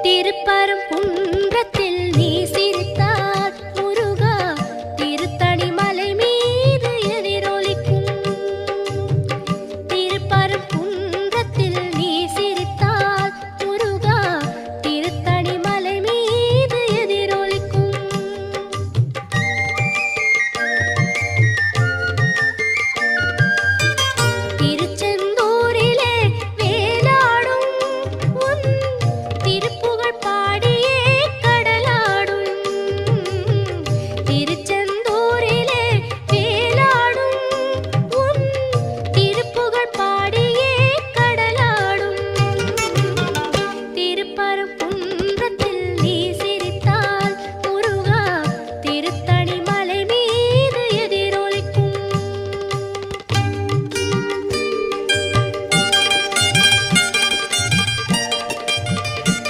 திருப்பரங்குன்றத்தில் நீ சிரித்தால் முருகா திருத்தணி மலை மீது எதிரொலிக்கும். திருப்பரங்குன்றத்தில் நீ சிரித்தால் முருகா திருத்தணி மலை மீது எதிரொலிக்கும். திருச்செந்தூரிலே வேலாடும் உன் திருப்புகழ் பாடியே கடலாடும். திருச்செந்தூரிலே வேலாடும் உன் திருப்புகழ் பாடியே கடலாடும். திருப்பரங்குன்றத்தில்